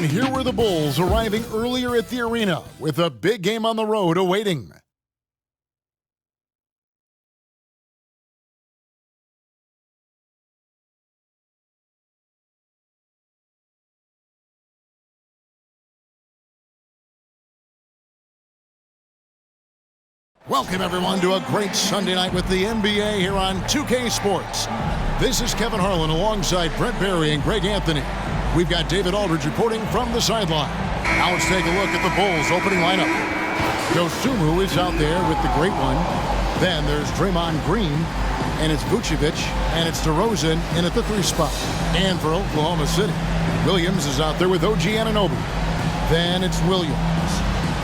And here were the Bulls arriving earlier at the arena with a big game on the road awaiting. Welcome, everyone, to a great Sunday night with the NBA here on 2K Sports. This is Kevin Harlan alongside Brent Barry and Greg Anthony. We've got David Aldridge reporting from the sideline. Now let's take a look at the Bulls' opening lineup. Dosunmu is out there with the great one. Then there's Draymond Green, and it's Vucevic, and it's DeRozan in at the 3 spot. And for Oklahoma City, Williams is out there with OG Anunoby. Then it's Williams.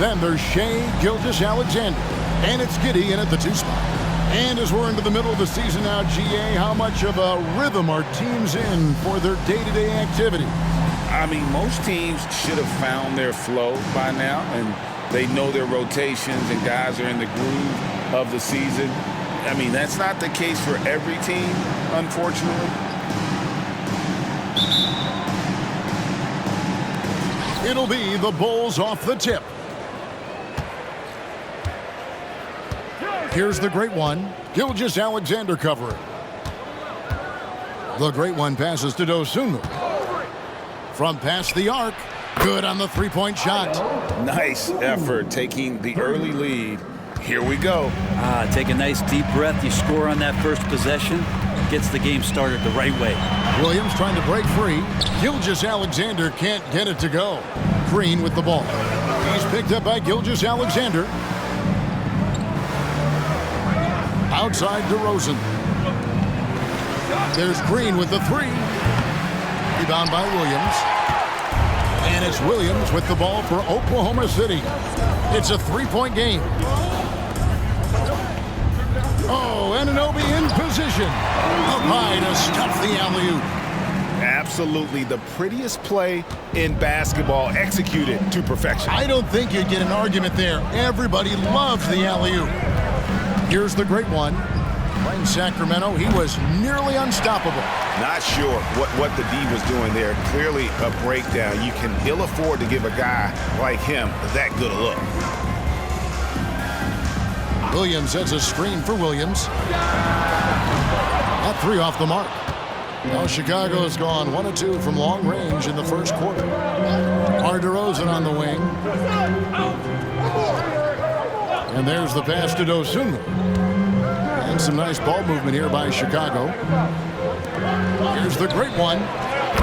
Then there's Shai Gilgeous-Alexander. And it's Giddey in at the 2 spot. And as we're into the middle of the season now, GA, how much of a rhythm are teams in for their day-to-day activity? I mean, most teams should have found their flow by now, and they know their rotations and guys are in the groove of the season. I mean, that's not the case for every team, unfortunately. It'll be the Bulls off the tip. Here's the great one, Gilgeous-Alexander covering. The great one passes to Dosunmu. From past the arc, good on the 3-point shot. Nice effort taking the early lead. Here we go. Take a nice deep breath. You score on that first possession. Gets the game started the right way. Williams trying to break free. Gilgeous-Alexander can't get it to go. Green with the ball. He's picked up by Gilgeous-Alexander. Outside DeRozan. There's Green with the 3. Rebound by Williams. And it's Williams with the ball for Oklahoma City. It's a 3-point game. Oh, Anunoby in position. Up high to stuff the alley-oop. Absolutely the prettiest play in basketball, executed to perfection. I don't think you'd get an argument there. Everybody loves the alley-oop. Here's the great one. Playing Sacramento, he was nearly unstoppable. Not sure what the D was doing there. Clearly a breakdown. You can ill afford to give a guy like him that good a look. Williams sets a screen for Williams. That 3 off the mark. Now Chicago has gone 1 of 2 from long range in the first quarter. DeRozan on the wing. And there's the pass to Dosunmu. And some nice ball movement here by Chicago. Here's the great one.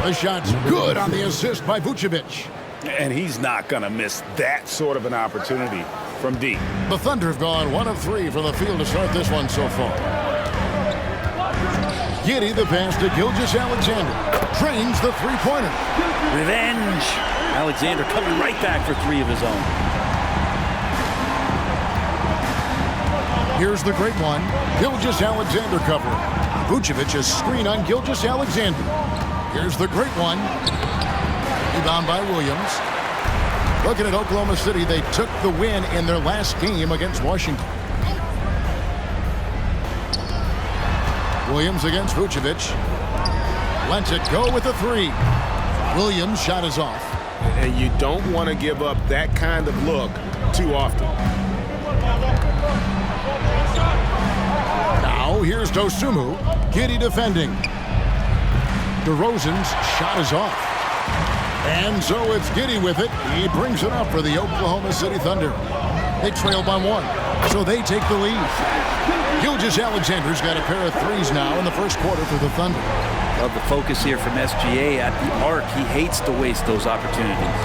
The shot's good on the assist by Vucevic. And he's not going to miss that sort of an opportunity from deep. The Thunder have gone 1 of 3 from the field to start this one so far. Giddey the pass to Gilgeous-Alexander. Drains the 3-pointer. Revenge. Alexander coming right back for 3 of his own. Here's the great one. Gilgeous-Alexander covering. Vucevic is screen on Gilgeous-Alexander. Here's the great one. Rebound by Williams. Looking at Oklahoma City, they took the win in their last game against Washington. Williams against Vucevic. Lets it go with a 3. Williams' shot is off. And you don't want to give up that kind of look too often. Now here's Dosunmu. Giddey defending. DeRozan's shot is off. And so it's Giddey with it. He brings it up for the Oklahoma City Thunder. They trail by 1, so they take the lead. Gilgeous-Alexander's got a pair of 3s now in the first quarter for the Thunder. Love the focus here from SGA at the arc. He hates to waste those opportunities.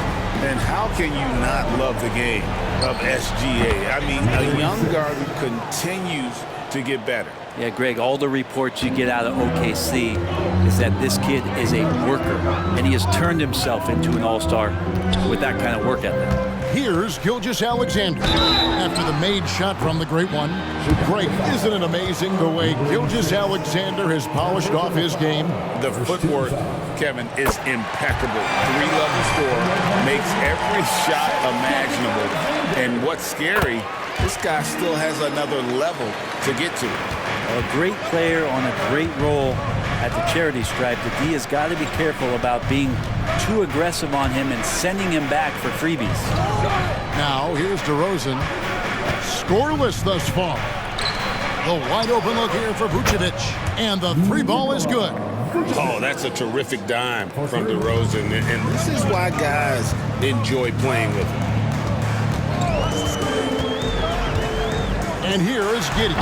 And how can you not love the game of SGA? I mean, a young guard who continues to get better. Yeah, Greg, all the reports you get out of OKC is that this kid is a worker, and he has turned himself into an all-star with that kind of work ethic. Here's Gilgeous-Alexander after the made shot from the great one. Greg, isn't it amazing the way Gilgeous-Alexander has polished off his game? The footwork, Kevin, is impeccable. 3-level scorer, makes every shot imaginable. And what's scary, this guy still has another level to get to. A great player on a great role. at the charity stripe, the D has got to be careful about being too aggressive on him and sending him back for freebies. Now here's DeRozan. Scoreless thus far. The wide open look here for Vucevic. And the three ball is good. Oh, that's a terrific dime from DeRozan. And this is why guys enjoy playing with him. And here is Giddey.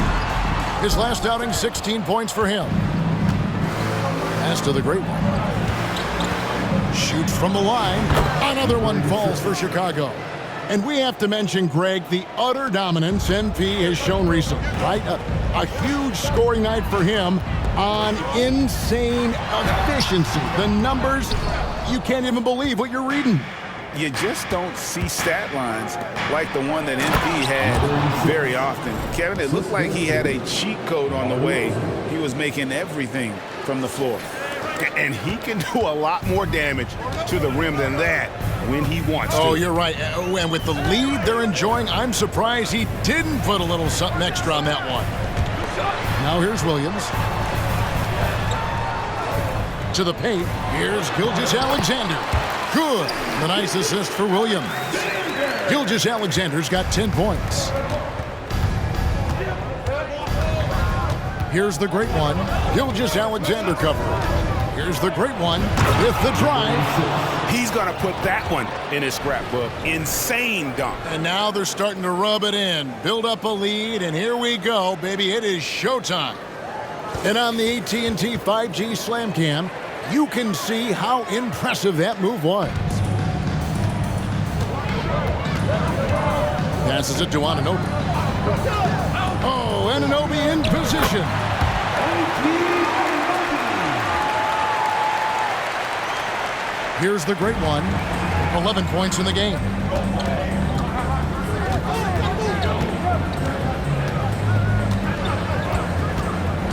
His last outing, 16 points for him. As to the great one. Shoots from the line. Another one falls for Chicago. And we have to mention, Greg, the utter dominance MP has shown recently, right? A huge scoring night for him on insane efficiency. The numbers, you can't even believe what you're reading. You just don't see stat lines like the one that MP had very often. Kevin, it looked like he had a cheat code on the way. He was making everything from the floor. And he can do a lot more damage to the rim than that when he wants to. Oh, you're right. And with the lead they're enjoying, I'm surprised he didn't put a little something extra on that one. Now here's Williams. To the paint. Here's Gilgeous-Alexander. Good. The nice assist for Williams. Gilgeous-Alexander's got 10 points. Here's the great one. Gilgeous-Alexander cover. Here's the great one with the drive. He's going to put that one in his scrapbook. Insane dunk. And now they're starting to rub it in. Build up a lead, and here we go, baby. It is showtime. And on the AT&T 5G Slam Cam, you can see how impressive that move was. Passes it to Anunoby. Oh, Anunoby in position. Here's the great one. 11 points in the game.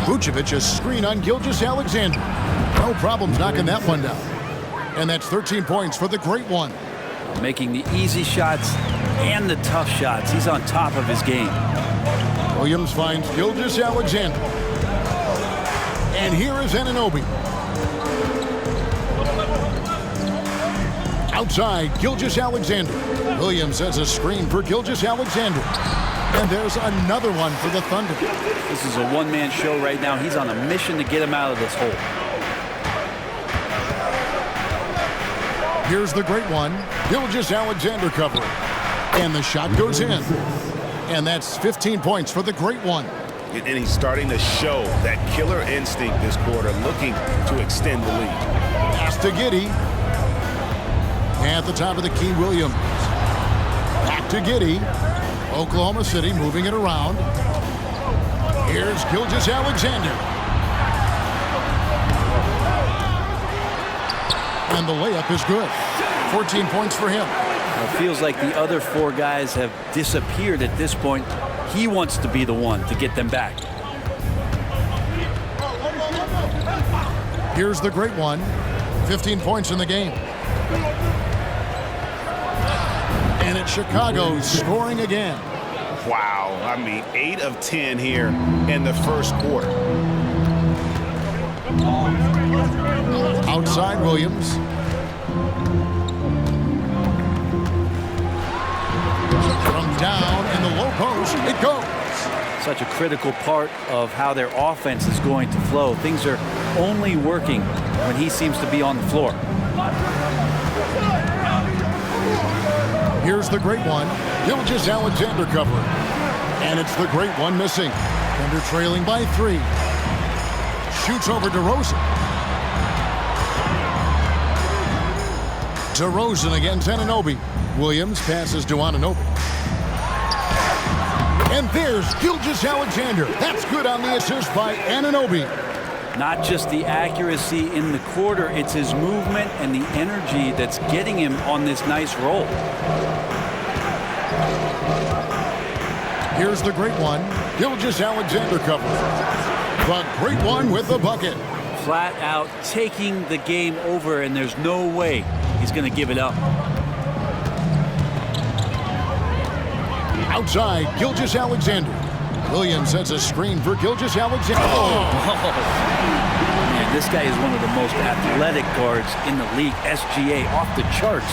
Vucevic a screen on Gilgeous-Alexander. No problems knocking that one down. And that's 13 points for the great one. Making the easy shots and the tough shots. He's on top of his game. Williams finds Gilgeous-Alexander. And here is Anunoby. Outside, Gilgeous-Alexander. Williams has a screen for Gilgeous-Alexander. And there's another one for the Thunder. This is a one-man show right now. He's on a mission to get him out of this hole. Here's the great one. Gilgeous-Alexander covering. And the shot goes in. And that's 15 points for the great one. And he's starting to show that killer instinct this quarter, looking to extend the lead. Pass to Giddey. At the top of the key, Williams. Back to Giddey. Oklahoma City moving it around. Here's Gilgeous-Alexander. And the layup is good. 14 points for him. It feels like the other four guys have disappeared at this point. He wants to be the one to get them back. Here's the great one. 15 points in the game. And it's Chicago scoring again. Wow. I mean, 8 of 10 here in the first quarter. Outside Williams. From down in the low post, it goes. Such a critical part of how their offense is going to flow. Things are only working when he seems to be on the floor. Here's the great one. Gilgeous-Alexander covering. And it's the great one missing. Thunder trailing by 3. Shoots over DeRozan. DeRozan against Anunoby. Williams passes to Anunoby. And there's Gilgeous-Alexander. That's good on the assist by Anunoby. Not just the accuracy in the quarter, it's his movement and the energy that's getting him on this nice roll. Here's the great one. Gilgeous-Alexander covers. The great one with the bucket. Flat out taking the game over, and there's no way he's going to give it up. Outside, Gilgeous-Alexander. Williams has a screen for Gilgeous-Alexander. Oh. Man, This guy is one of the most athletic guards in the league. SGA off the charts.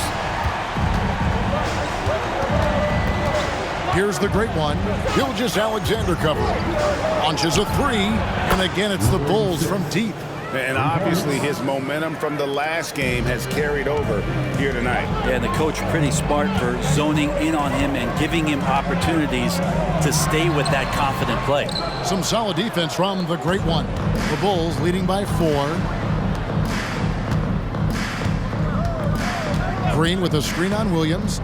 Here's the great one. Gilgeous-Alexander covering. Launches a three, and again it's the Bulls from deep. And obviously his momentum from the last game has carried over here tonight. Yeah, and the coach pretty smart for zoning in on him and giving him opportunities to stay with that confident play. Some solid defense from the great one. The Bulls leading by 4. Green with a screen on Williams.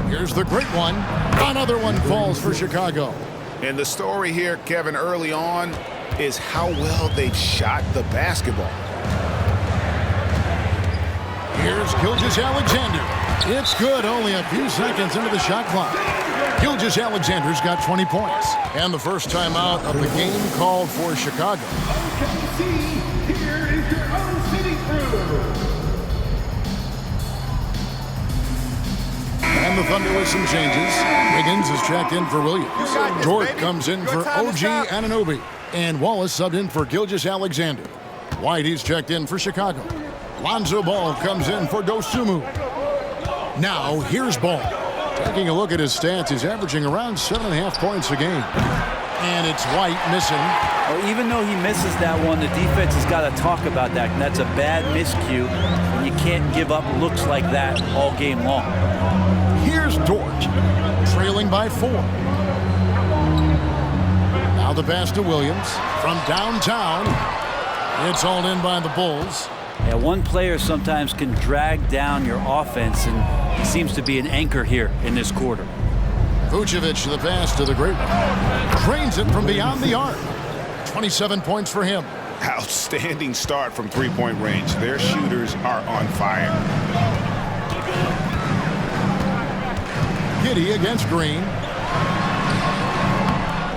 Here's the great one. Another one falls for Chicago. And the story here, Kevin, early on is how well they've shot the basketball. Here's Gilgeous-Alexander. It's good, only a few seconds into the shot clock. Gilgeous-Alexander's got 20 points. And the first time out of the game called for Chicago. OKC, here is your own city crew. And the Thunder with some changes. Wiggins is checked in for Williams. Dort comes in for OG Anunoby. And Wallace subbed in for Gilgeous-Alexander. White, he's checked in for Chicago. Lonzo Ball comes in for Dosunmu. Now, here's Ball. Taking a look at his stats, he's averaging around 7.5 points a game. And it's White missing. Well, even though he misses that one, the defense has got to talk about that. And that's a bad miscue. And you can't give up looks like that all game long. Here's Dort, trailing by 4. Now the pass to Williams from downtown. It's hauled in by the Bulls. Yeah, one player sometimes can drag down your offense, and he seems to be an anchor here in this quarter. Vucevic, the pass to the great one. Drains it from beyond the arc. 27 points for him. Outstanding start from three-point range. Their shooters are on fire. Giddey against Green.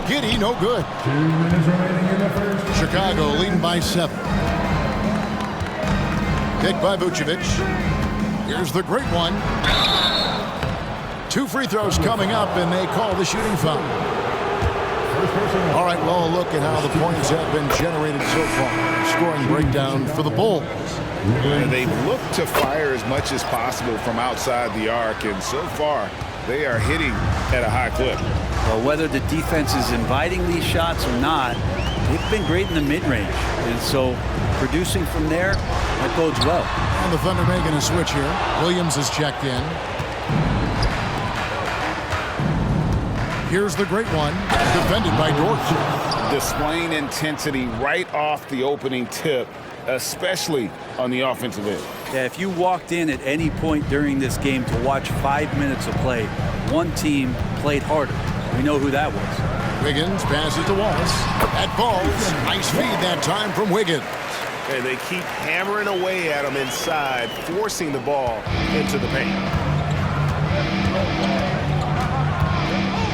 Giddey, no good. 2 minutes remaining in the first. Chicago leading by 7. Picked by Vucevic. Here's the great one. 2 free throws coming up, and they call the shooting foul. All right, well, a look at how the points have been generated so far. Scoring breakdown for the Bulls. And they've looked to fire as much as possible from outside the arc, and so far they are hitting at a high clip. Well, whether the defense is inviting these shots or not, they've been great in the mid-range. And so producing from there, that bodes well. And the Thunder making a switch here. Williams is checked in. Here's the great one, defended by Dort. Displaying intensity right off the opening tip, especially on the offensive end. Yeah, if you walked in at any point during this game to watch 5 minutes of play, one team played harder. We know who that was. Wiggins passes to Wallace. That falls. Nice feed that time from Wiggins. And they keep hammering away at him inside, forcing the ball into the paint.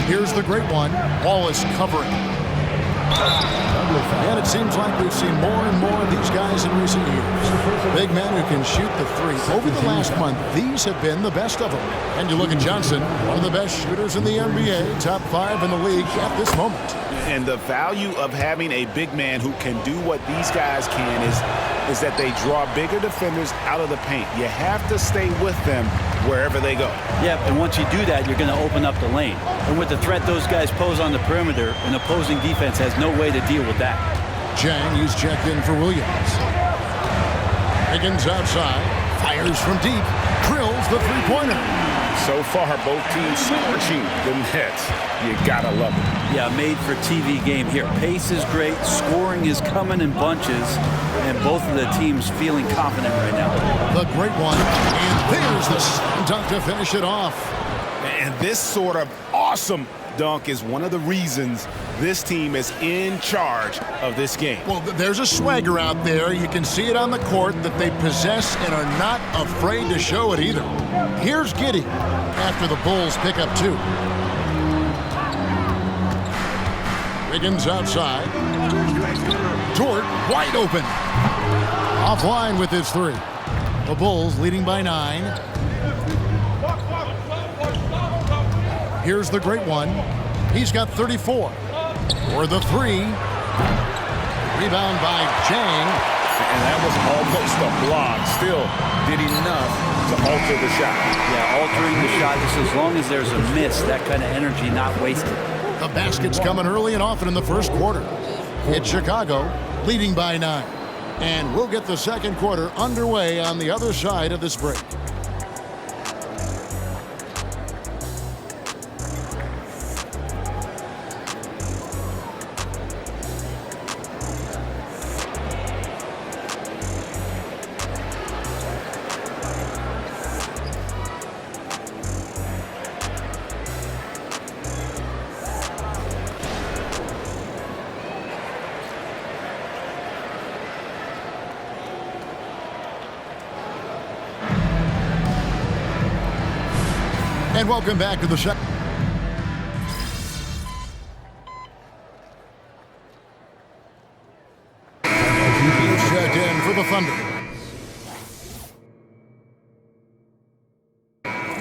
Here's the great one. Wallace covering. And it seems like we've seen more and more of these guys in recent years. Big men who can shoot the three. Over the last month, these have been the best of them. And you look at Johnson, one of the best shooters in the NBA, top 5 in the league at this moment. And the value of having a big man who can do what these guys can is that they draw bigger defenders out of the paint. You have to stay with them wherever they go. Yeah, and once you do that, you're going to open up the lane. And with the threat those guys pose on the perimeter, an opposing defense has no way to deal with that. Chang, he's checked in for Williams. Higgins outside, fires from deep, drills the three-pointer. So far, both teams scorching the nets. You gotta love it. Yeah, made for TV game here. Pace is great, scoring is coming in bunches, and both of the teams feeling confident right now. The great one, and there's the slam dunk to finish it off. And this sort of awesome dunk is one of the reasons this team is in charge of this game. Well, there's a swagger out there. You can see it on the court that they possess and are not afraid to show it either. Here's Giddey after the Bulls pick up 2. Wiggins outside. Dort wide open. Offline with his 3. The Bulls leading by 9. Here's the great one. He's got 34. For the 3. Rebound by Chang. And that was almost a block. Still did enough to alter the shot. Yeah, altering the shot just as long as there's a miss, that kind of energy not wasted. The basket's coming early and often in the first quarter. It's Chicago leading by 9. And we'll get the second quarter underway on the other side of this break. And welcome back to the shot. Check in for the Thunder.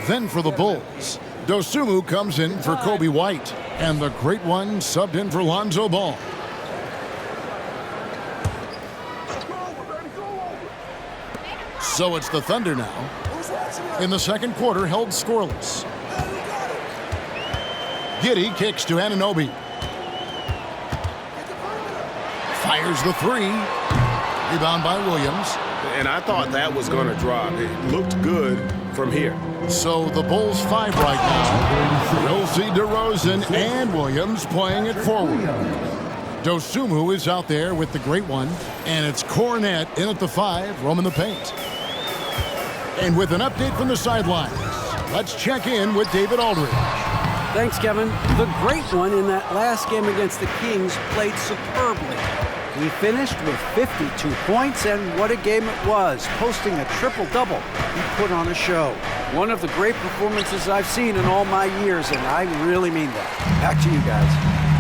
Then for the Bulls, Dosunmu comes in for Kobe White, and the great one subbed in for Lonzo Ball. So it's the Thunder now. In the second quarter, held scoreless. Giddey kicks to Anunoby. Fires the three. Rebound by Williams. And I thought that was going to drop. It looked good from here. So the Bulls 5 right now. We'll see DeRozan and Williams playing it forward. Dosunmu is out there with the great one. And it's Kornet in at the 5, roaming the paint. And with an update from the sidelines, let's check in with David Aldridge. Thanks, Kevin. The great one in that last game against the Kings played superbly. He finished with 52 points, and what a game it was, posting a triple-double. He put on a show. One of the great performances I've seen in all my years, and I really mean that. Back to you guys.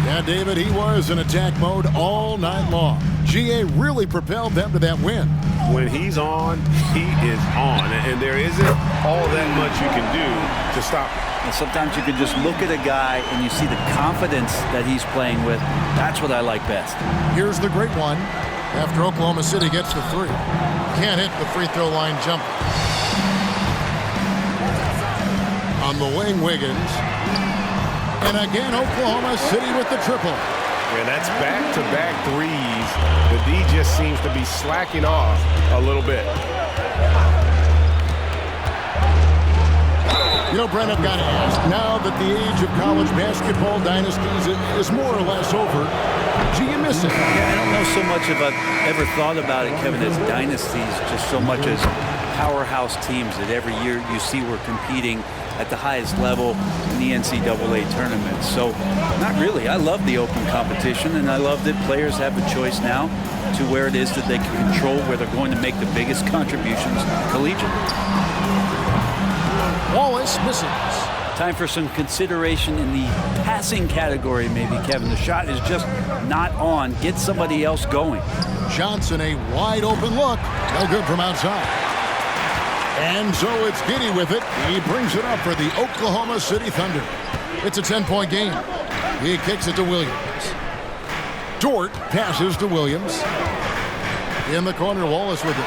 Yeah, David, he was in attack mode all night long. GA really propelled them to that win. When he's on, he is on. And there isn't all that much you can do to stop him. And sometimes you can just look at a guy and you see the confidence that he's playing with. That's what I like best. Here's the great one. After Oklahoma City gets the 3. Can't hit the free throw line jumper. On the wing, Wiggins. And again, Oklahoma City with the triple. And that's back-to-back threes. The D just seems to be slacking off a little bit. You know, Brent, I've got to ask, now that the age of college basketball dynasties is more or less over, do you miss it? Yeah, I don't know so much if I've ever thought about it, Kevin, as dynasties, just so much as powerhouse teams that every year you see we're competing at the highest level in the NCAA tournament. So, not really. I love the open competition, and I love that players have a choice now to where it is that they can control where they're going to make the biggest contributions collegiately. Wallace misses. Time for some consideration in the passing category, maybe, Kevin. The shot is just not on. Get somebody else going. Johnson, a wide open look. No good from outside. And so it's Giddey with it. He brings it up for the Oklahoma City Thunder. It's a 10-point game. He kicks it to Williams. Dort passes to Williams. In the corner, Wallace with it.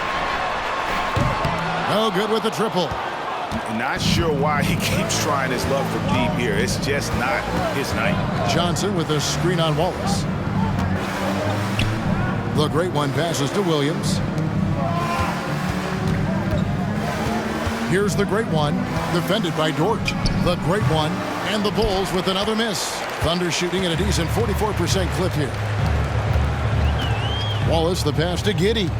No good with the triple. Not sure why he keeps trying his luck from deep here. It's just not his night. Johnson with a screen on Wallace. The great one passes to Williams. Here's the great one, defended by Dort. The great one, and the Bulls with another miss. Thunder shooting at a decent 44% clip here. Wallace, the pass to Giddey.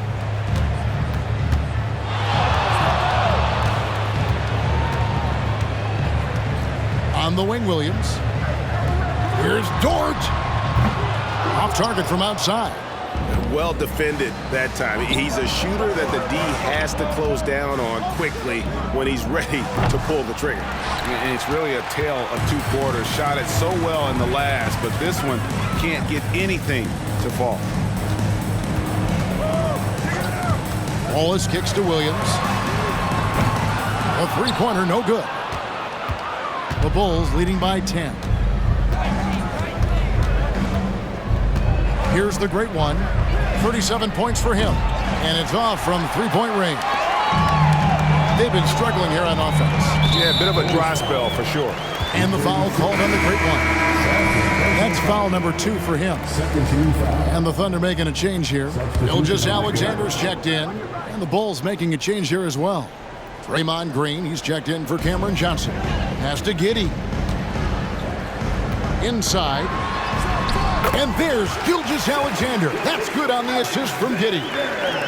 On the wing, Williams. Here's Dort. Off target from outside. Well defended that time. He's a shooter that the D has to close down on quickly when he's ready to pull the trigger. And it's really a tale of two quarters. Shot it so well in the last, but this one can't get anything to fall. Wallace kicks to Williams. A three-pointer, no good. The Bulls leading by 10. Here's the great one. 37 points for him. And it's off from three-point range. They've been struggling here on offense. Yeah, a bit of a dry spell for sure. And the foul called on the Great One. That's foul number 2 for him. And the Thunder making a change here. Gilgeous-Alexander's checked in. And the Bulls making a change here as well. Draymond Green, he's checked in for Cameron Johnson. Pass to Giddey. Inside. And there's Gilgeous-Alexander. That's good on the assist from Giddey.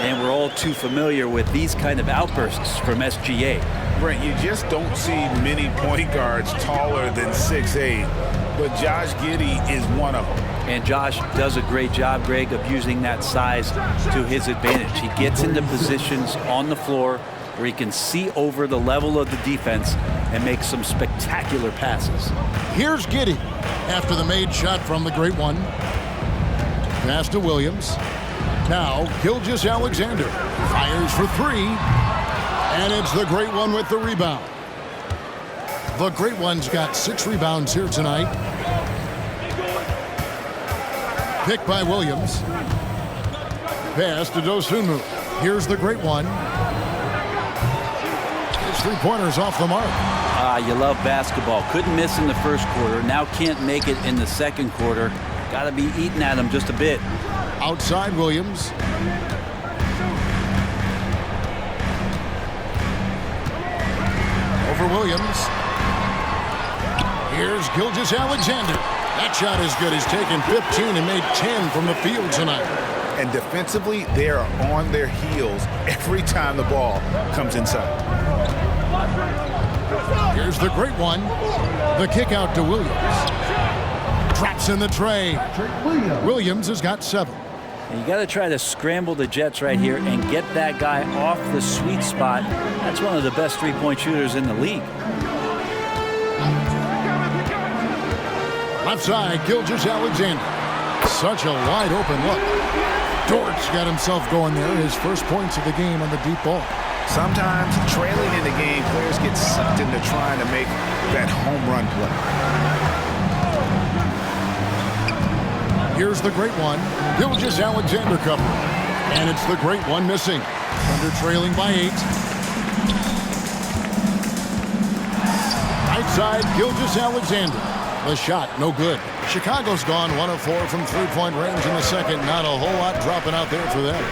And we're all too familiar with these kind of outbursts from SGA. Brent, you just don't see many point guards taller than 6'8", but Josh Giddey is one of them. And Josh does a great job, Greg, of using that size to his advantage. He gets into positions on the floor where he can see over the level of the defense and make some spectacular passes. Here's Giddey after the made shot from the Great One. Pass to Williams. Now Gilgeous-Alexander fires for 3. And it's the Great One with the rebound. The Great One's got 6 rebounds here tonight. Picked by Williams. Pass to Dosunmu. Here's the Great One. His three-pointer's off the mark. You love basketball. Couldn't miss in the first quarter. Now can't make it in the second quarter. Got to be eating at him just a bit. Outside Williams. Over Williams. Here's Gilgeous-Alexander. That shot is good. He's taken 15 and made 10 from the field tonight. And defensively, they are on their heels every time the ball comes inside. Here's the Great One. The kick out to Williams. Drops in the tray. Williams has got 7. And you got to try to scramble the Jets right here and get that guy off the sweet spot. That's one of the best three-point shooters in the league. Left side, Gilgeous-Alexander. Such a wide open look. Dortch got himself going there. His first points of the game on the deep ball. Sometimes trailing in the game, players get sucked into trying to make that home run play. Here's the Great One. Gilgeous-Alexander cover. And it's the Great One missing. Thunder trailing by 8. Right side, Gilgeous-Alexander. The shot, no good. Chicago's gone 1 of 4 from three-point range in the second. Not a whole lot dropping out there for them.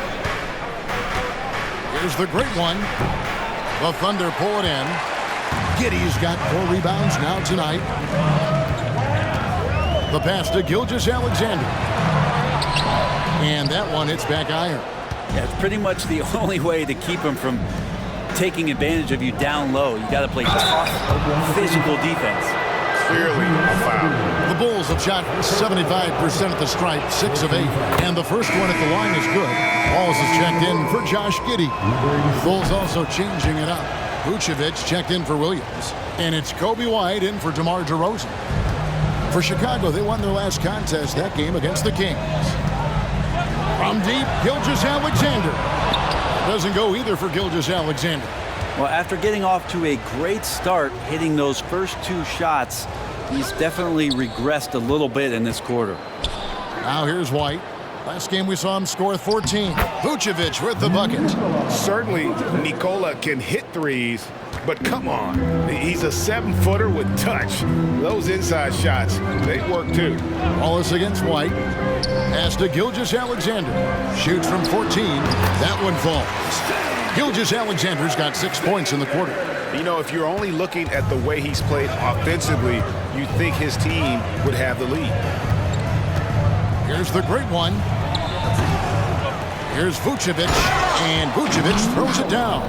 Here's the Great One. The Thunder pull it in. Giddey's got 4 rebounds now tonight. The pass to Gilgeous-Alexander. And that one hits back iron. Yeah, it's pretty much the only way to keep him from taking advantage of you down low. You got to play tough, physical defense. Clearly a foul. The Bulls have shot 75% at the stripe, 6 of 8. And the first one at the line is good. Balls is checked in for Josh Giddey. Bulls also changing it up. Vucevic checked in for Williams. And it's Kobe White in for DeMar DeRozan. For Chicago, they won their last contest that game against the Kings. From deep, Gilgeous-Alexander. Doesn't go either for Gilgeous-Alexander. Well, after getting off to a great start, hitting those first 2 shots, he's definitely regressed a little bit in this quarter. Now here's White. Last game we saw him score 14. Vucevic with the bucket. Certainly, Nikola can hit threes, but come on. He's a 7-footer with touch. Those inside shots, they work too. Wallace against White. Pass to Gilgeous-Alexander. Shoots from 14. That one falls. Gilgeous-Alexander's got 6 points in the quarter. You know, if you're only looking at the way he's played offensively, you'd think his team would have the lead. Here's the Great One. Here's Vucevic, and Vucevic throws it down.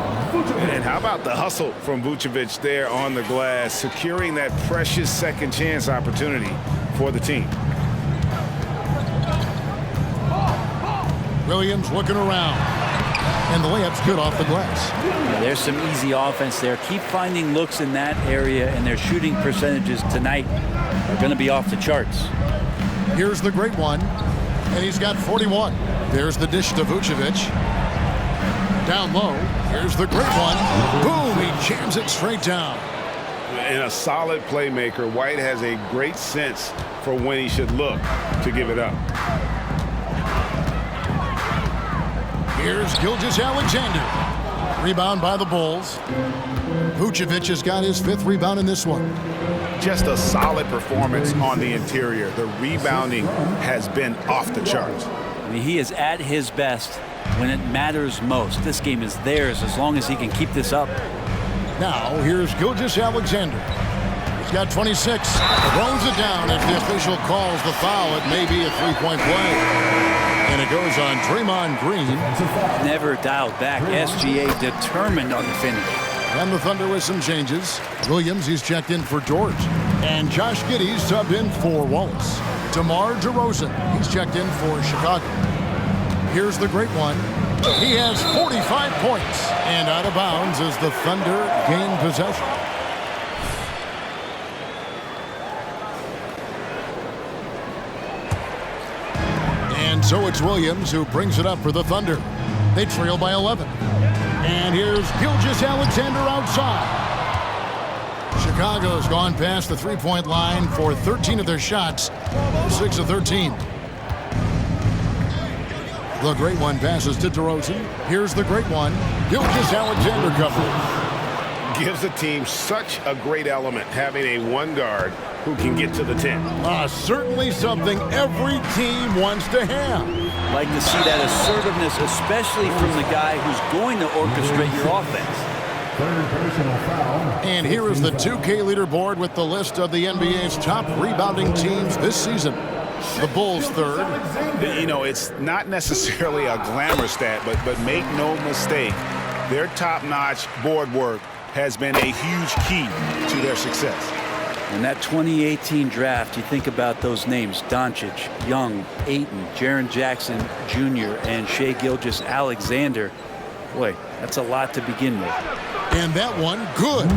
And how about the hustle from Vucevic there on the glass, securing that precious second chance opportunity for the team. Williams looking around. And the layup's good off the glass. Yeah, there's some easy offense there. Keep finding looks in that area, and their shooting percentages tonight are going to be off the charts. Here's the Great One, and he's got 41. There's the dish to Vucevic. Down low, here's the Great One. Boom, he jams it straight down. And a solid playmaker, White has a great sense for when he should look to give it up. Here's Gilgeous-Alexander. Rebound by the Bulls. Vucevic has got his 5th rebound in this one. Just a solid performance on the interior. The rebounding has been off the charts. I mean, he is at his best when it matters most. This game is theirs as long as he can keep this up. Now, here's Gilgeous-Alexander. He's got 26. Throws it down if the official calls the foul. It may be a 3-point play. And it goes on Draymond Green. Never dialed back. SGA determined on the finish. And the Thunder with some changes. Williams, he's checked in for George. And Josh Giddey's subbed in for Wallace. DeMar DeRozan, he's checked in for Chicago. Here's the great one. He has 45 points. And out of bounds as the Thunder gain possession. And so it's Williams who brings it up for the Thunder. They trail by 11. And here's Gilgeous-Alexander outside. Chicago's gone past the 3-point line for 13 of their shots. 6 of 13. The great one passes to DeRozan. Here's the great one. Gilgeous-Alexander cover. Gives the team such a great element having a one guard who can get to the 10. Certainly something every team wants to have. Like to see that assertiveness, especially from the guy who's going to orchestrate your offense. And here is the 2K leaderboard with the list of the NBA's top rebounding teams this season. The Bulls 3rd. You know, it's not necessarily a glamour stat, but make no mistake, their top-notch board work has been a huge key to their success. In that 2018 draft, you think about those names: Doncic, Young, Ayton, Jaren Jackson Jr., and Shai Gilgeous-Alexander. Boy, that's a lot to begin with. And that one, good.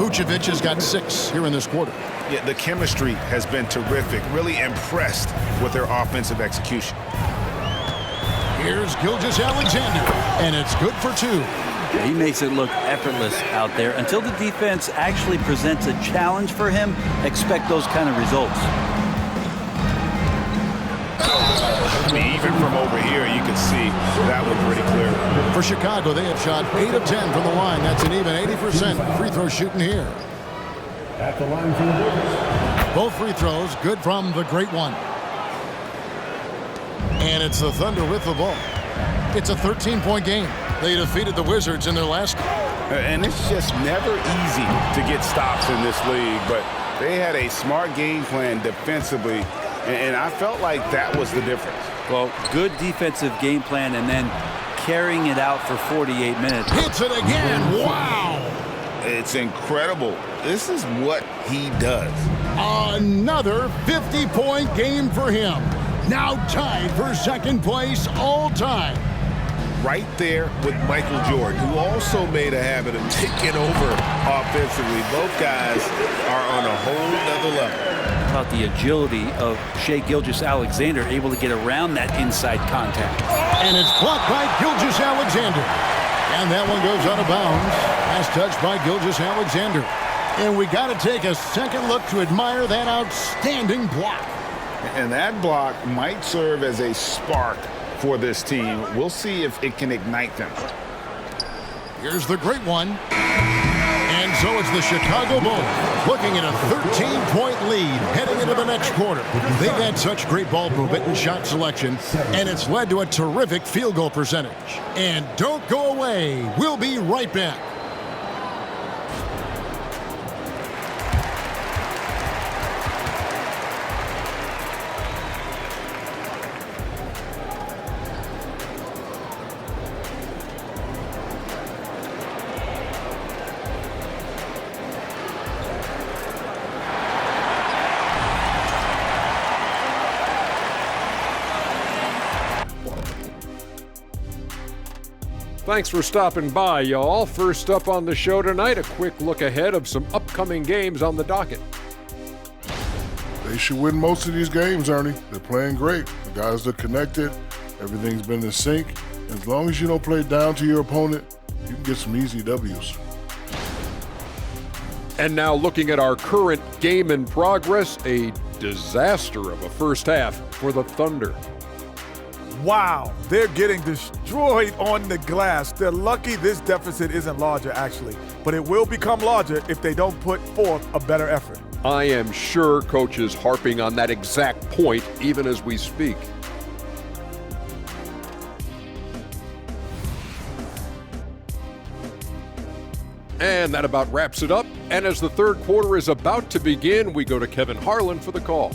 Vucevic has got 6 here in this quarter. Yeah, the chemistry has been terrific. Really impressed with their offensive execution. Here's Gilgeous-Alexander, and it's good for 2. He makes it look effortless out there. Until the defense actually presents a challenge for him, expect those kind of results. I mean, even from over here, you can see that one pretty clear. For Chicago, they have shot 8 of 10 from the line. That's an even 80% free throw shooting here. At the line for the Bulls. Both free throws good from the great one. And it's the Thunder with the ball. It's a 13-point game. They defeated the Wizards in their last game. And it's just never easy to get stops in this league, but they had a smart game plan defensively, and I felt like that was the difference. Well, good defensive game plan and then carrying it out for 48 minutes. Hits it again. Wow. It's incredible. This is what he does. Another 50-point game for him. Now tied for second place all time. Right there with Michael Jordan, who also made a habit of taking over offensively. Both guys are on a whole nother level. About the agility of Shai Gilgeous-Alexander, able to get around that inside contact. And it's blocked by Gilgeous-Alexander. And that one goes out of bounds. Pass touched by Gilgeous-Alexander. And we got to take a second look to admire that outstanding block. And that block might serve as a spark for this team. We'll see if it can ignite them. Here's the great one. And so it's the Chicago Bulls looking at a 13-point lead heading into the next quarter. They've had such great ball movement and shot selection, and it's led to a terrific field goal percentage. And don't go away. We'll be right back. Thanks for stopping by, y'all. First up on the show tonight, a quick look ahead of some upcoming games on the docket. They should win most of these games, Ernie. They're playing great. The guys are connected. Everything's been in sync. As long as you don't play down to your opponent, you can get some easy W's. And now looking at our current game in progress, a disaster of a first half for the Thunder. Wow, they're getting destroyed on the glass. They're lucky this deficit isn't larger, actually. But it will become larger if they don't put forth a better effort. I am sure Coach is harping on that exact point even as we speak. And that about wraps it up. And as the third quarter is about to begin, we go to Kevin Harlan for the call.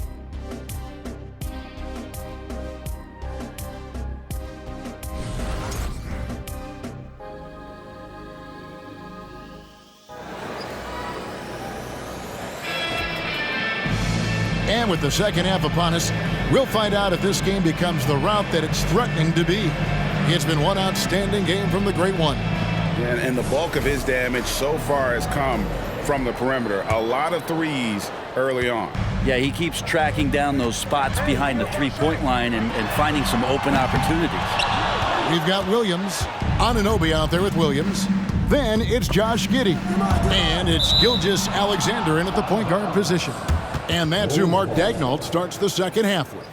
And with the second half upon us, we'll find out if this game becomes the rout that it's threatening to be. It's been one outstanding game from the Great One. And the bulk of his damage so far has come from the perimeter. A lot of threes early on. Yeah, he keeps tracking down those spots behind the three-point line and finding some open opportunities. We've got Williams, Anunoby out there with Williams. Then it's Josh Giddey. And it's Gilgeous Alexander in at the point guard position. And that's who Mark Daigneault starts the second half with.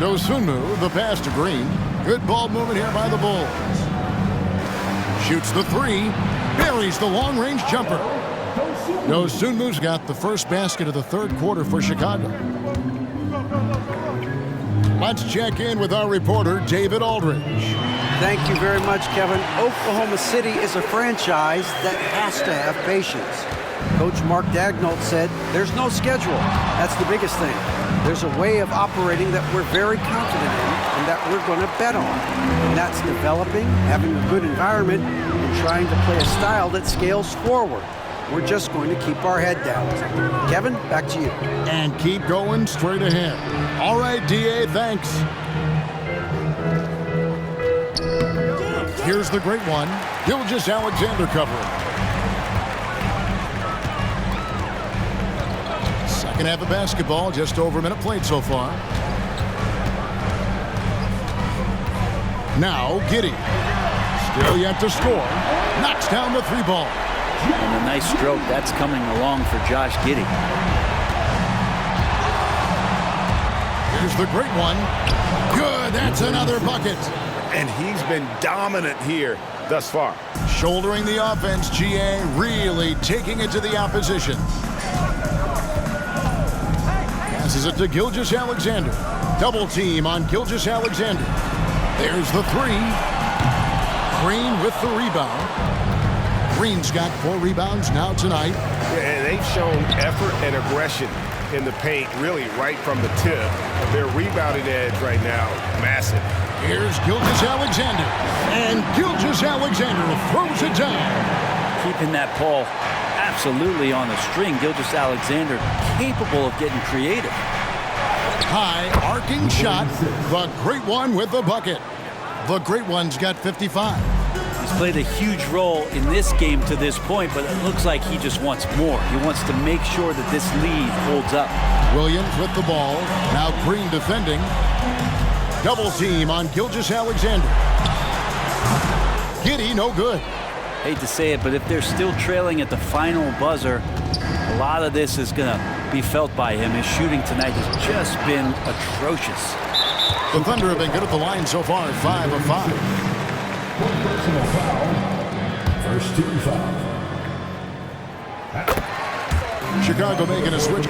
Dosunmu, the pass to Green. Good ball movement here by the Bulls. Shoots the three. Buries the long-range jumper. Dosunmu's got the first basket of the third quarter for Chicago. Let's check in with our reporter, David Aldridge. Thank you very much, Kevin. Oklahoma City is a franchise that has to have patience. Coach Mark Daigneault said there's no schedule. That's the biggest thing. There's a way of operating that we're very confident in and that we're going to bet on. And that's developing, having a good environment, and trying to play a style that scales forward. We're just going to keep our head down. Kevin, back to you. And keep going straight ahead. All right, D.A., thanks. Here's the Great One. Gilgeous Alexander covering. Second half of basketball, just over a minute played so far. Now, Giddey. Still yet to score. Knocks down the three ball. And a nice stroke. That's coming along for Josh Giddey. Here's the Great One. Good. That's another bucket. And he's been dominant here thus far. Shouldering the offense, GA really taking it to the opposition. Passes it to Gilgeous Alexander. Double team on Gilgeous Alexander. There's the three. Green with the rebound. Green's got 4 rebounds now tonight. And they've shown effort and aggression in the paint, really right from the tip. Their rebounding edge right now, massive. Here's Gilgeous Alexander. And Gilgeous Alexander throws it down. Keeping that ball absolutely on the string. Gilgeous Alexander capable of getting creative. High arcing shot. The Great One with the bucket. The Great One's got 55. He's played a huge role in this game to this point, but it looks like he just wants more. He wants to make sure that this lead holds up. Williams with the ball. Now Green defending. Double team on Gilgeous Alexander. Giddey, no good. Hate to say it, but if they're still trailing at the final buzzer, a lot of this is going to be felt by him. His shooting tonight has just been atrocious. The Thunder have been good at the line so far at 5 of 5. Personal foul. First team foul. Chicago making a switch.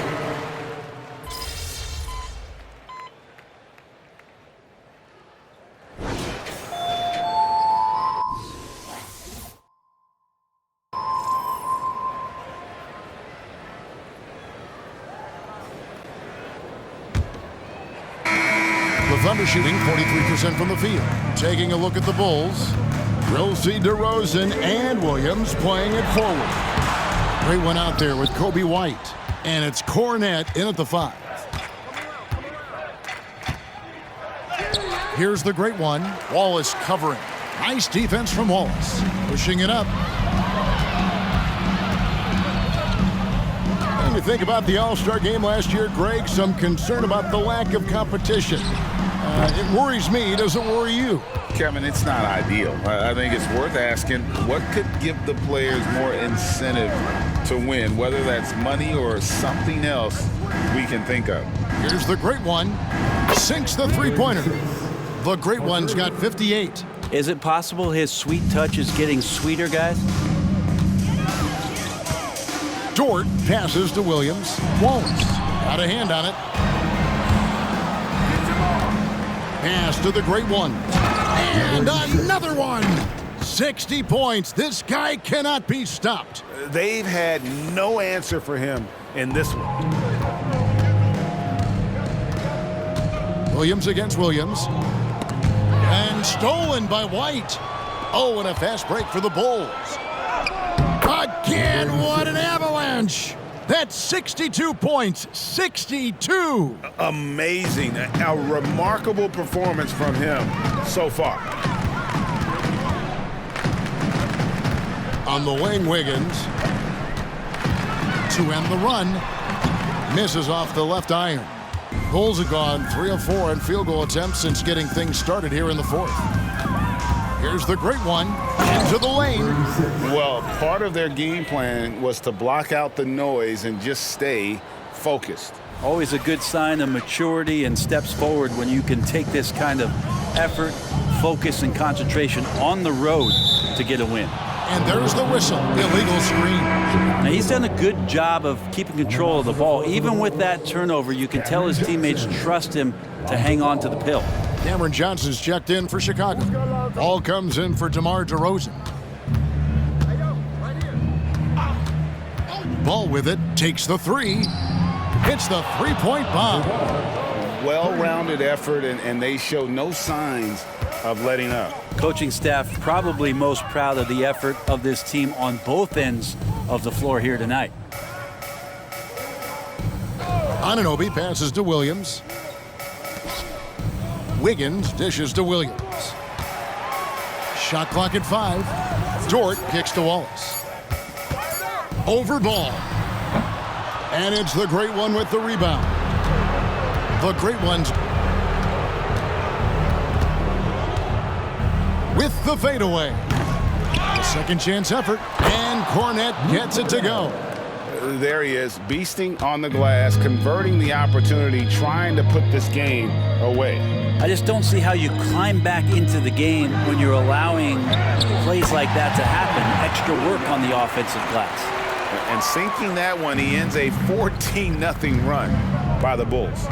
The Thunder shooting 43% from the field. Taking a look at the Bulls. We'll see DeRozan and Williams playing it forward. Great one out there with Kobe White. And it's Cornette in at the 5. Here's the Great One. Wallace covering. Nice defense from Wallace. Pushing it up. When you think about the All-Star game last year, Greg, some concern about the lack of competition. It worries me. Doesn't worry you? Kevin, it's not ideal. I think it's worth asking what could give the players more incentive to win, whether that's money or something else we can think of. Here's the great one. Sinks the three-pointer. The great one's got 58. Is it possible his sweet touch is getting sweeter, guys? Dort passes to Williams. Wallace got a hand on it. Pass to the great one. And another one. 60 points. This guy cannot be stopped. They've had no answer for him in this one. Williams against Williams. And stolen by White. Oh, and a fast break for the Bulls. Again, what an avalanche. That's 62 points. 62. Amazing. A remarkable performance from him so far. On the wing, Wiggins. To end the run. Misses off the left iron. Bulls have gone 3 of 4 in field goal attempts since getting things started here in the fourth. Here's the great one. Into the lane. Well, part of their game plan was to block out the noise and just stay focused. Always a good sign of maturity and steps forward when you can take this kind of effort, focus, and concentration on the road to get a win. And there's the whistle. Illegal screen. Now, he's done a good job of keeping control of the ball. Even with that turnover, you can tell his teammates trust him to hang on to the pill. Cameron Johnson's checked in for Chicago. Ball comes in for DeMar DeRozan. Ball with it, takes the three. Hits the three-point bomb. Well-rounded effort, and they show no signs of letting up. Coaching staff probably most proud of the effort of this team on both ends of the floor here tonight. Anunoby passes to Williams. Wiggins dishes to Williams. Shot clock at 5. Dort kicks to Wallace. Over ball. And it's the great one with the rebound. The great one's with the fadeaway. A second chance effort. And Cornette gets it to go. There he is, beasting on the glass, converting the opportunity, trying to put this game away. I just don't see how you climb back into the game when you're allowing plays like that to happen. Extra work on the offensive glass. And sinking that one, he ends a 14-0 run by the Bulls.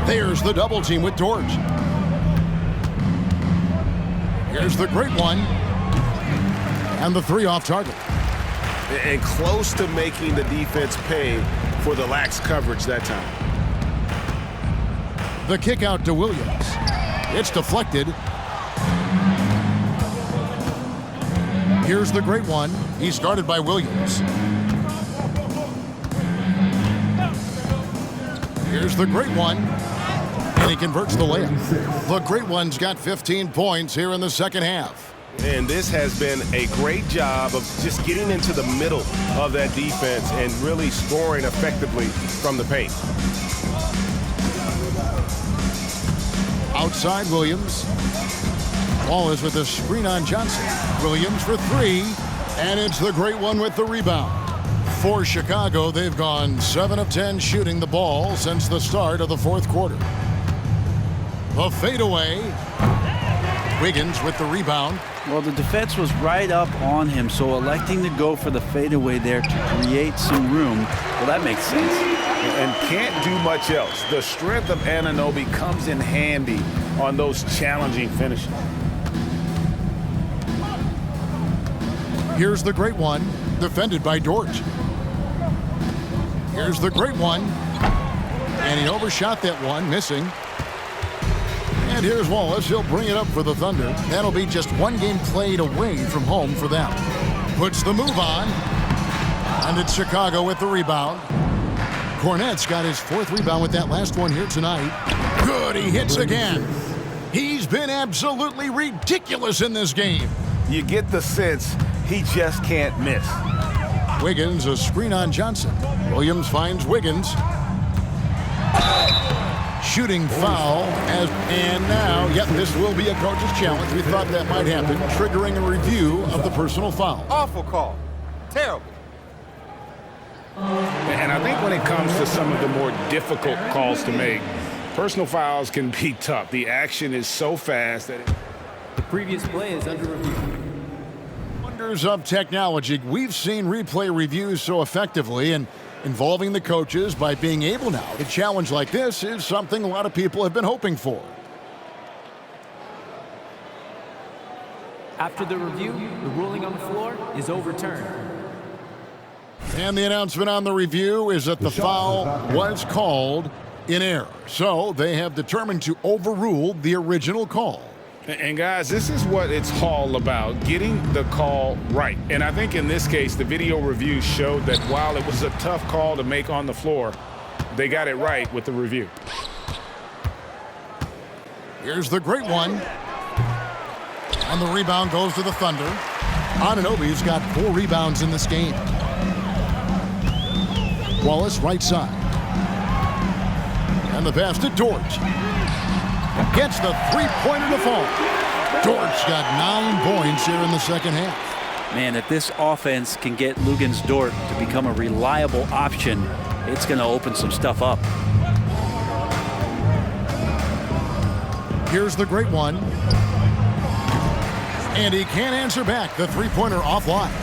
There's the double team with Dort. Here's the great one. And the three off target. And close to making the defense pay for the lax coverage that time. The kick out to Williams. It's deflected. Here's the great one. He's guarded by Williams. Here's the great one. And he converts the layup. The great one's got 15 points here in the second half. And this has been a great job of just getting into the middle of that defense and really scoring effectively from the paint. Outside Williams. Wallace with a screen on Johnson. Williams for 3. And it's the great one with the rebound. For Chicago, they've gone 7 of 10 shooting the ball since the start of the fourth quarter. The fadeaway. Wiggins with the rebound. Well, the defense was right up on him, so electing to go for the fadeaway there to create some room, well, that makes sense. And can't do much else. The strength of Anunoby comes in handy on those challenging finishes. Here's the great one, defended by Dort. Here's the great one. And he overshot that one, missing. And here's Wallace. He'll bring it up for the Thunder. That'll be just one game played away from home for them. Puts the move on. And it's Chicago with the rebound. Cornette's got his 4th rebound with that last one here tonight. Good, he hits again. He's been absolutely ridiculous in this game. You get the sense he just can't miss. Wiggins, a screen on Johnson. Williams finds Wiggins. shooting foul. And now, yep, this will be a coach's challenge. We thought that might happen, triggering a review of the personal foul. Awful call. Terrible. And I think when it comes to some of the more difficult calls to make, personal fouls can be tough. The action is so fast that the previous play is under review. Wonders of technology. We've seen replay reviews so effectively, and involving the coaches by being able now to challenge like this is something a lot of people have been hoping for. After the review, the ruling on the floor is overturned. And the announcement on the review is that the foul was called in error. So they have determined to overrule the original call. And guys, this is what it's all about, getting the call right. And I think in this case, the video review showed that while it was a tough call to make on the floor, they got it right with the review. Here's the great one. And the rebound goes to the Thunder. Anunoby's got 4 rebounds in this game. Wallace, right side. And the pass to Dort. Gets the three-pointer to fall. Dort's got 9 points here in the second half. Man, if this offense can get Luguentz Dort to become a reliable option, it's going to open some stuff up. Here's the great one. And he can't answer back. The three-pointer offline.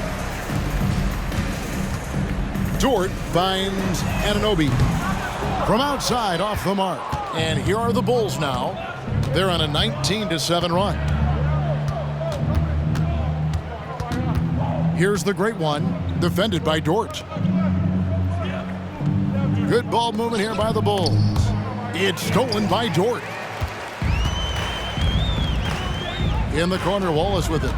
Dort finds Anunoby from outside off the mark. And here are the Bulls now. They're on a 19-7 run. Here's the great one, defended by Dort. Good ball movement here by the Bulls. It's stolen by Dort. In the corner, Wallace with it.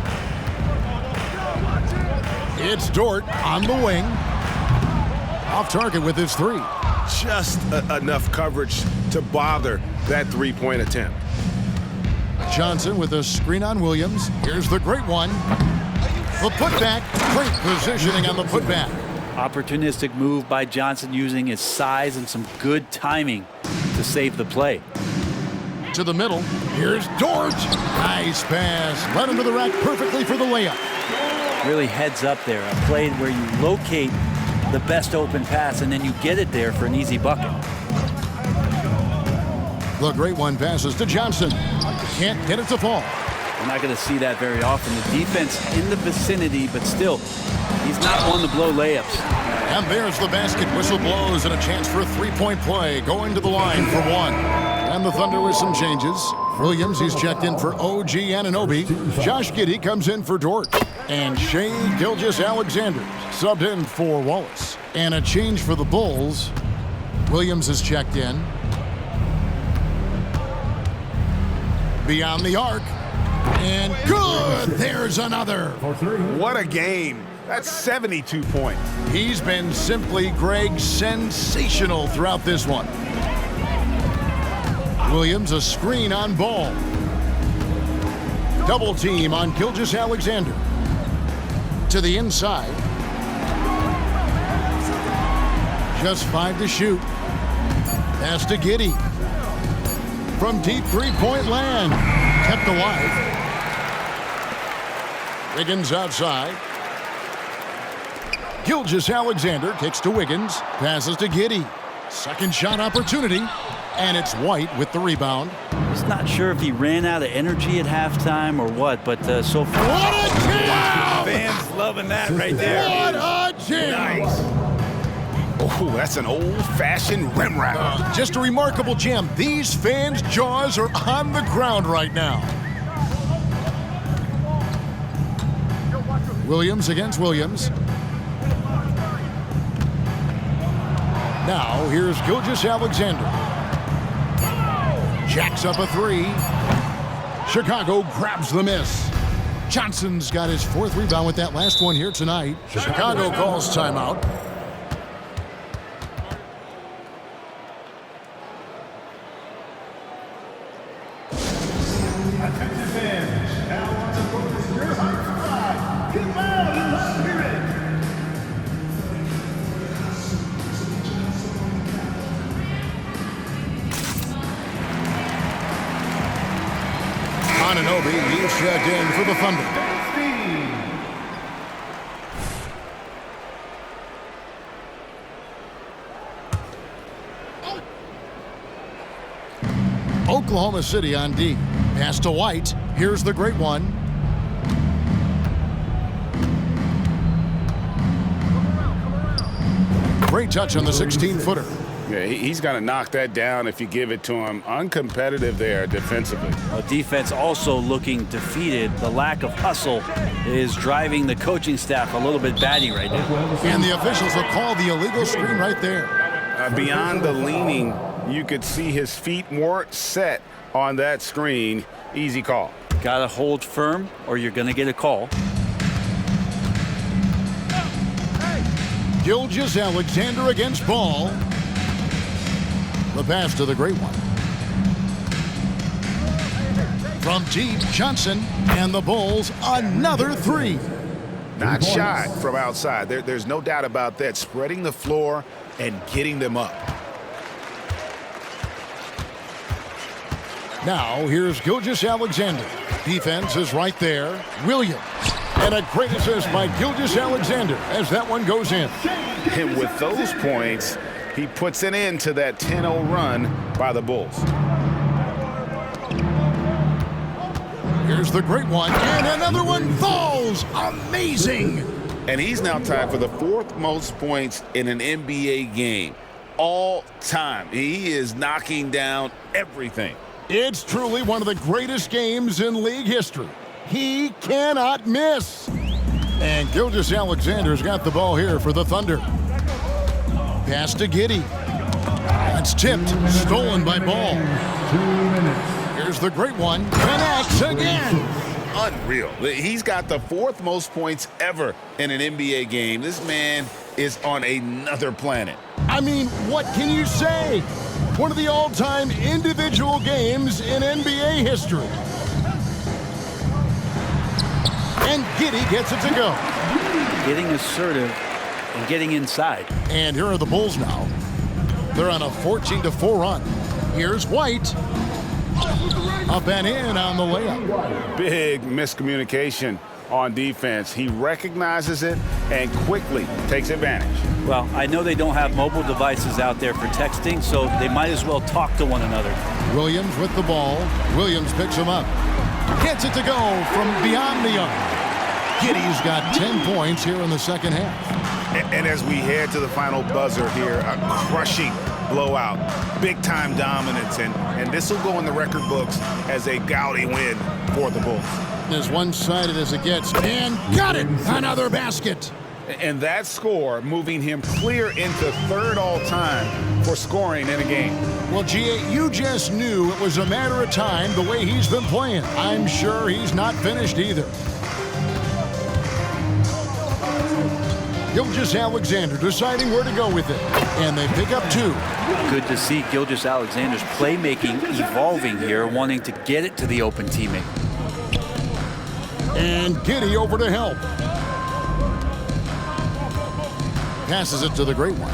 It's Dort on the wing. Off target with his 3. Just enough coverage to bother that three-point attempt. Johnson with a screen on Williams. Here's the great one. The putback. Great positioning on the putback. Opportunistic move by Johnson using his size and some good timing to save the play. To the middle. Here's Dort. Nice pass. Led him to the rack perfectly for the layup. Really heads up there. A play where you locate the best open pass and then you get it there for an easy bucket. The great one passes to Johnson. Can't get it to fall. We're not going to see that very often. The defense in the vicinity, but still, he's not one to blow layups. And there's the basket. Whistle blows and a chance for a three-point play. Going to the line for 1. And the Thunder with some changes. Williams, he's checked in for OG Anunoby. Josh Giddey comes in for Dort. And Shai Gilgeous-Alexander subbed in for Wallace. And a change for the Bulls. Williams is checked in. Beyond the arc. And good! There's another. What a game. That's 72 points. He's been simply, Greg, sensational throughout this one. Williams, a screen on Ball. Double team on Gilgeous-Alexander. To the inside. Just 5 to shoot. Pass to Giddey. From deep three-point land. Kept alive. Wiggins outside. Gilgeous-Alexander kicks to Wiggins. Passes to Giddey. Second shot opportunity. And it's White with the rebound. Just not sure if he ran out of energy at halftime or what, but so far. What a jam! Fans loving that right there. What a jam! Nice. Oh, that's an old-fashioned rim wrap. Just a remarkable jam. These fans' jaws are on the ground right now. Williams against Williams. Now, here's Gilgeous-Alexander. Jacks up a 3. Chicago grabs the miss. Johnson's got his 4th rebound with that last one here tonight. Chicago calls timeout. Anunoby, he's checked in for the Thunder. Oklahoma City on D. Pass to White. Here's the great one. Great touch on the 16-footer. Yeah, he's going to knock that down if you give it to him. Uncompetitive there defensively. Well, defense also looking defeated. The lack of hustle is driving the coaching staff a little bit batty right now. And the officials will call the illegal screen right there. Beyond the leaning, you could see his feet weren't set on that screen. Easy call. Got to hold firm or you're going to get a call. Gilgeous-Alexander against Ball. The pass to the great one. From deep, Johnson, and the Bulls another three. Not shy from outside. There's no doubt about that. Spreading the floor and getting them up. Now, here's Gilgeous-Alexander. Defense is right there. Williams. And a great assist by Gilgeous-Alexander as that one goes in. And with those points, he puts an end to that 10-0 run by the Bulls. Here's the great one, and another one falls. Amazing. And he's now tied for the 4th most points in an NBA game all time. He is knocking down everything. It's truly one of the greatest games in league history. He cannot miss. And Gilgeous-Alexander's got the ball here for the Thunder. Pass to Giddey. That's tipped, stolen by Ball. 2 minutes. Here's the great one. Connects again. Unreal. He's got the 4th most points ever in an NBA game. This man is on another planet. I mean, what can you say? One of the all-time individual games in NBA history. And Giddey gets it to go. Getting assertive and getting inside. And here are the Bulls now. They're on a 14-4 run. Here's White. Up and in on the layup. Big miscommunication on defense. He recognizes it and quickly takes advantage. Well, I know they don't have mobile devices out there for texting, so they might as well talk to one another. Williams with the ball. Williams picks him up. Gets it to go from beyond the arc. Giddey's got 10 points here in the second half. And as we head to the final buzzer here, a crushing blowout, big-time dominance, and this will go in the record books as a gaudy win for the Bulls. As one-sided as it gets, and got it! Another basket! And that score moving him clear into 3rd all-time for scoring in a game. Well, G.A., you just knew it was a matter of time the way he's been playing. I'm sure he's not finished either. Gilgeous-Alexander deciding where to go with it. And they pick up 2. Good to see Gilgeous-Alexander's playmaking evolving here, wanting to get it to the open teammate. And Giddey over to help. Passes it to the great one.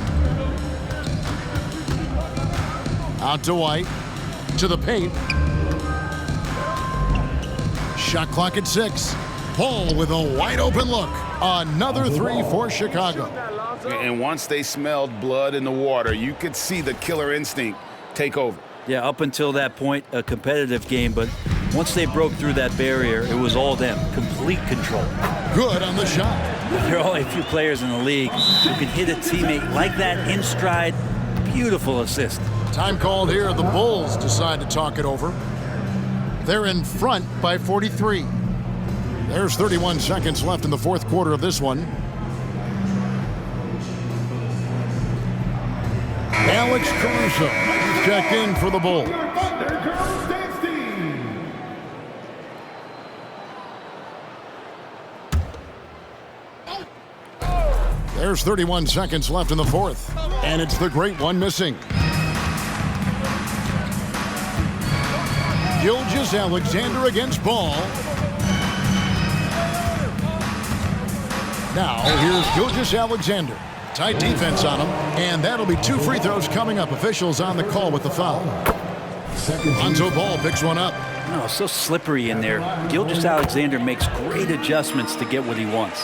Out to White. To the paint. Shot clock at 6. Paul with a wide open look. Another 3 for Chicago. And once they smelled blood in the water, you could see the killer instinct take over. Yeah, up until that point, a competitive game, but once they broke through that barrier, it was all them. Complete control. Good on the shot. There are only a few players in the league who can hit a teammate like that in stride. Beautiful assist. Time called here. The Bulls decide to talk it over. They're in front by 43. There's 31 seconds left in the 4th quarter of this one. Alex Caruso is checked in for the Bulls. There's 31 seconds left in the 4th. And it's the great one missing. Gilgeous-Alexander against Ball. Now, here's Gilgeous-Alexander. Tight defense on him, and that'll be 2 free throws coming up. Officials on the call with the foul. Lonzo Ball picks one up. Oh, so slippery in there. Gilgeous-Alexander makes great adjustments to get what he wants.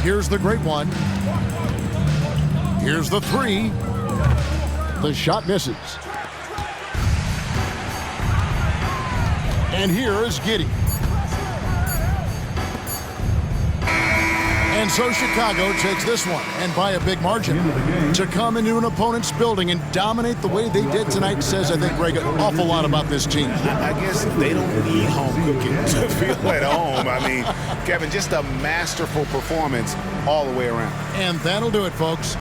Here's the great one. Here's the three. The shot misses. And here is Giddey. And so Chicago takes this one, and by a big margin. To come into an opponent's building and dominate the way they did tonight says, I think, Greg, an awful lot about this team. I guess they don't need home cooking to feel at home. I mean, Kevin, just a masterful performance all the way around. And that'll do it, folks.